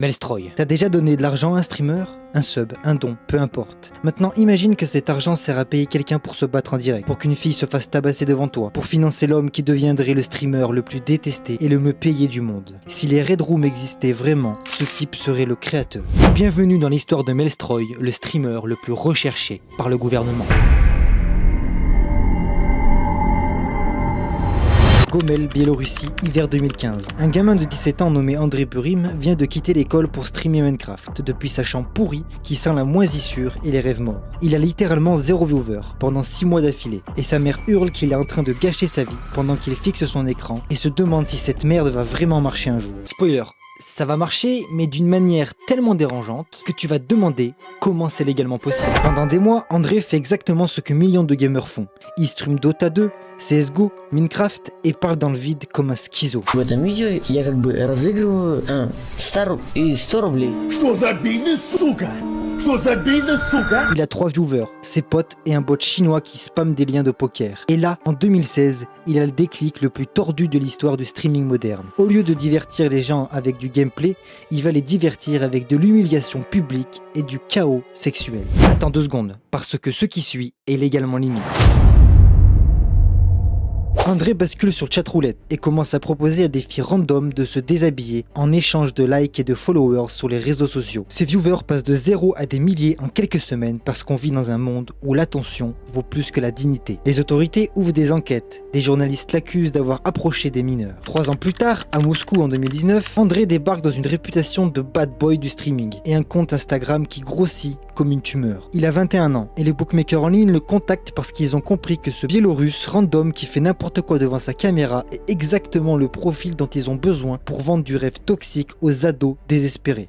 Melstroy, t'as déjà donné de l'argent à un streamer? Un sub, un don, peu importe. Maintenant imagine que cet argent sert à payer quelqu'un pour se battre en direct, pour qu'une fille se fasse tabasser devant toi, pour financer l'homme qui deviendrait le streamer le plus détesté et le mieux payé du monde. Si les Red Rooms existaient vraiment, ce type serait le créateur. Bienvenue dans l'histoire de Melstroy, le streamer le plus recherché par le gouvernement. Gomel, Biélorussie, hiver 2015. Un gamin de 17 ans nommé André Burim vient de quitter l'école pour streamer Minecraft depuis sa chambre pourrie qui sent la moisissure et les rêves morts. Il a littéralement 0 viewer pendant 6 mois d'affilée et sa mère hurle qu'il est en train de gâcher sa vie pendant qu'il fixe son écran et se demande si cette merde va vraiment marcher un jour. Spoiler, ça va marcher, mais d'une manière tellement dérangeante que tu vas te demander comment c'est légalement possible. Pendant des mois, André fait exactement ce que millions de gamers font. Il stream Dota 2, CSGO, Minecraft et parle dans le vide comme un schizo. В этом видео я разыгрываю 100 рублей. Что за бизнес, сука? Что за бизнес, сука? Il a 3 viewers, ses potes et un bot chinois qui spamme des liens de poker. Et là, en 2016, il a le déclic le plus tordu de l'histoire du streaming moderne. Au lieu de divertir les gens avec du gameplay, il va les divertir avec de l'humiliation publique et du chaos sexuel. Attends 2 secondes, parce que ce qui suit est légalement limite. André bascule sur chatroulette et commence à proposer à des filles random de se déshabiller en échange de likes et de followers sur les réseaux sociaux. Ses viewers passent de 0 à des milliers en quelques semaines parce qu'on vit dans un monde où l'attention vaut plus que la dignité. Les autorités ouvrent des enquêtes, des journalistes l'accusent d'avoir approché des mineurs. 3 ans plus tard, à Moscou en 2019, André débarque dans une réputation de bad boy du streaming et un compte Instagram qui grossit comme une tumeur. Il a 21 ans et les bookmakers en ligne le contactent parce qu'ils ont compris que ce Biélorusse random qui fait n'importe quoi devant sa caméra est exactement le profil dont ils ont besoin pour vendre du rêve toxique aux ados désespérés.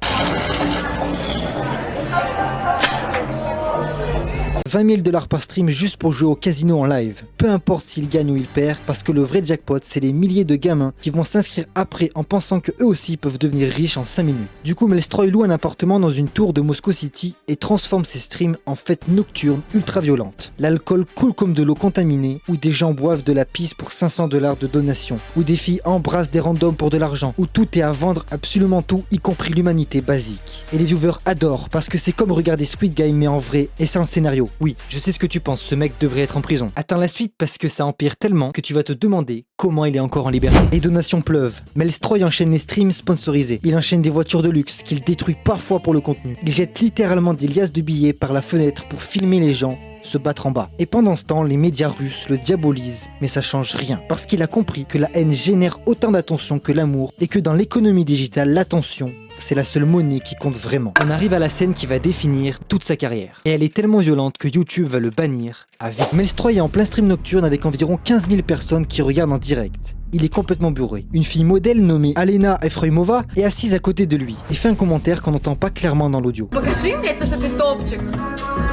20 000 $ par stream juste pour jouer au casino en live. Peu importe s'il gagne ou il perd, parce que le vrai jackpot, c'est les milliers de gamins qui vont s'inscrire après en pensant que eux aussi peuvent devenir riches en 5 minutes. Du coup, Melstroy loue un appartement dans une tour de Moscow City et transforme ses streams en fêtes nocturnes ultra violentes. L'alcool coule comme de l'eau contaminée, où des gens boivent de la pisse pour 500 $ de donation, où des filles embrassent des randoms pour de l'argent, où tout est à vendre, absolument tout, y compris l'humanité basique. Et les viewers adorent, parce que c'est comme regarder Squid Game mais en vrai, et c'est un scénario. Oui, je sais ce que tu penses, ce mec devrait être en prison. Attends la suite parce que ça empire tellement que tu vas te demander comment il est encore en liberté. Les donations pleuvent. Melstroy enchaîne les streams sponsorisés. Il enchaîne des voitures de luxe qu'il détruit parfois pour le contenu. Il jette littéralement des liasses de billets par la fenêtre pour filmer les gens se battre en bas. Et pendant ce temps, les médias russes le diabolisent, mais ça change rien. Parce qu'il a compris que la haine génère autant d'attention que l'amour et que dans l'économie digitale, l'attention, c'est la seule monnaie qui compte vraiment. On arrive à la scène qui va définir toute sa carrière. Et elle est tellement violente que YouTube va le bannir à vie. Melstroy est en plein stream nocturne avec environ 15 000 personnes qui regardent en direct. Il est complètement bourré. Une fille modèle nommée Alena Efroimova est assise à côté de lui et fait un commentaire qu'on n'entend pas clairement dans l'audio. Покажи мне то, что ты топчик.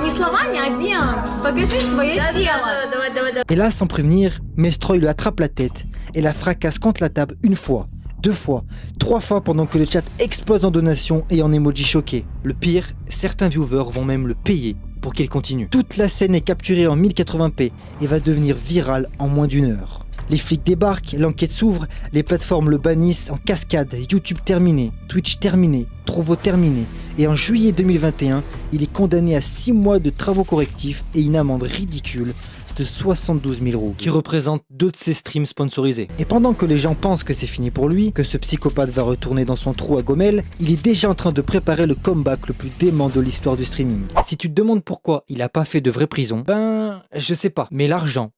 Не словами, а делом. Покажи свое тело. Давай. Et là, sans prévenir, Melstroy lui attrape la tête et la fracasse contre la table 1 fois, 2 fois, 3 fois pendant que le chat explose en donations et en emoji choqués. Le pire, certains viewers vont même le payer pour qu'il continue. Toute la scène est capturée en 1080p et va devenir virale en moins d'1 heure. Les flics débarquent, l'enquête s'ouvre, les plateformes le bannissent en cascade, YouTube terminé, Twitch terminé, Trovo terminé, et en juillet 2021, il est condamné à 6 mois de travaux correctifs et une amende ridicule de 72 000 €, qui représente 2 de ses streams sponsorisés. Et pendant que les gens pensent que c'est fini pour lui, que ce psychopathe va retourner dans son trou à Gomel, il est déjà en train de préparer le comeback le plus dément de l'histoire du streaming. Si tu te demandes pourquoi il a pas fait de vraie prison, ben, je sais pas, mais l'argent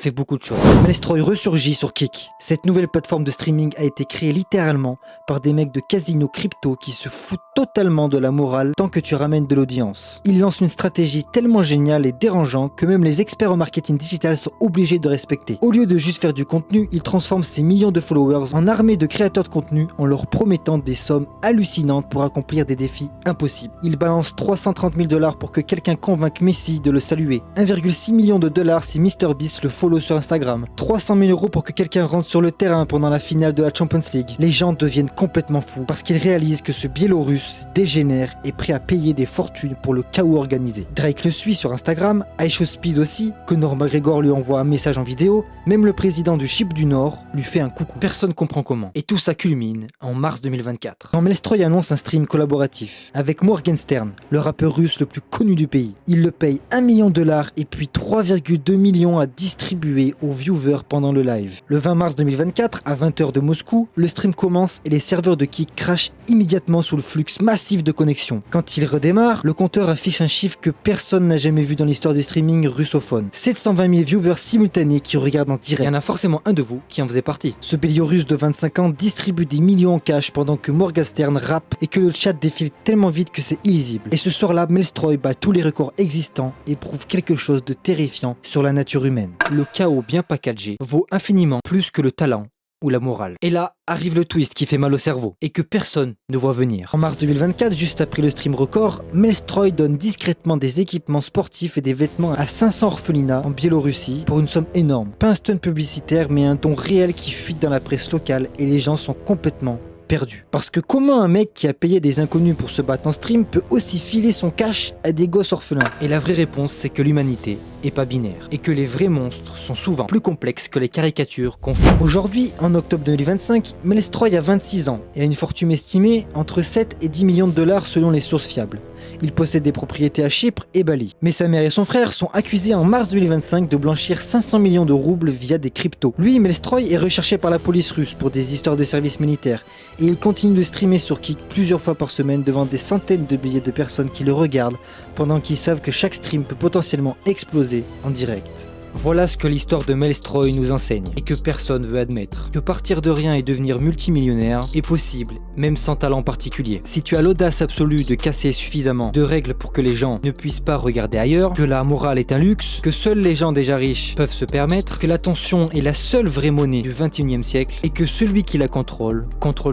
fait beaucoup de choses. Melstroy ressurgit sur Kick. Cette nouvelle plateforme de streaming a été créée littéralement par des mecs de casino crypto qui se foutent totalement de la morale tant que tu ramènes de l'audience. Il lance une stratégie tellement géniale et dérangeante que même les experts en marketing digital sont obligés de respecter. Au lieu de juste faire du contenu, il transforme ses millions de followers en armée de créateurs de contenu en leur promettant des sommes hallucinantes pour accomplir des défis impossibles. Il balance 330 000 $ pour que quelqu'un convainque Messi de le saluer. 1,6 million de $ si MrBeast le follow follow sur Instagram, 300 000 € pour que quelqu'un rentre sur le terrain pendant la finale de la Champions League. Les gens deviennent complètement fous parce qu'ils réalisent que ce Biélorusse dégénère et est prêt à payer des fortunes pour le chaos organisé. Drake le suit sur Instagram, iShowSpeed aussi, Conor McGregor lui envoie un message en vidéo, même le président du Chypre du Nord lui fait un coucou. Personne comprend comment. Et tout ça culmine en mars 2024. Quand Melstroy annonce un stream collaboratif avec Morgenstern, le rappeur russe le plus connu du pays. Il le paye $1 million et puis 3,2 millions à distribuer aux viewers pendant le live. Le 20 mars 2024, à 20h de Moscou, le stream commence et les serveurs de Kik crachent immédiatement sous le flux massif de connexion. Quand il redémarre, le compteur affiche un chiffre que personne n'a jamais vu dans l'histoire du streaming russophone. 720 000 viewers simultanés qui regardent en direct. Il y en a forcément un de vous qui en faisait partie. Ce Biélorusse de 25 ans distribue des millions en cash pendant que Morgenstern rappe et que le chat défile tellement vite que c'est illisible. Et ce soir-là, Melstroy bat tous les records existants et prouve quelque chose de terrifiant sur la nature humaine. Le chaos bien packagé vaut infiniment plus que le talent ou la morale. Et là arrive le twist qui fait mal au cerveau et que personne ne voit venir. En mars 2024, juste après le stream record, Melstroy donne discrètement des équipements sportifs et des vêtements à 500 orphelinats en Biélorussie pour une somme énorme. Pas un stunt publicitaire mais un don réel qui fuite dans la presse locale et les gens sont complètement perdu. Parce que comment un mec qui a payé des inconnus pour se battre en stream peut aussi filer son cash à des gosses orphelins? Et la vraie réponse, c'est que l'humanité est pas binaire et que les vrais monstres sont souvent plus complexes que les caricatures qu'on fait. Aujourd'hui, en octobre 2025, Melstroy a 26 ans et a une fortune estimée entre 7 et 10 millions de dollars selon les sources fiables. Il possède des propriétés à Chypre et Bali. Mais sa mère et son frère sont accusés en mars 2025 de blanchir 500 millions de roubles via des cryptos. Lui, Melstroy, est recherché par la police russe pour des histoires de service militaire et il continue de streamer sur Kik plusieurs fois par semaine devant des centaines de milliers de personnes qui le regardent pendant qu'ils savent que chaque stream peut potentiellement exploser en direct. Voilà ce que l'histoire de Melstroy nous enseigne et que personne veut admettre. Que partir de rien et devenir multimillionnaire est possible, même sans talent particulier. Si tu as l'audace absolue de casser suffisamment de règles pour que les gens ne puissent pas regarder ailleurs, que la morale est un luxe, que seuls les gens déjà riches peuvent se permettre, que l'attention est la seule vraie monnaie du 21e siècle et que celui qui la contrôle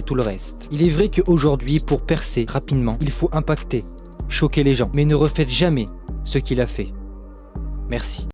tout le reste. Il est vrai qu'aujourd'hui, pour percer rapidement, il faut impacter, choquer les gens, mais ne refaites jamais ce qu'il a fait. Merci.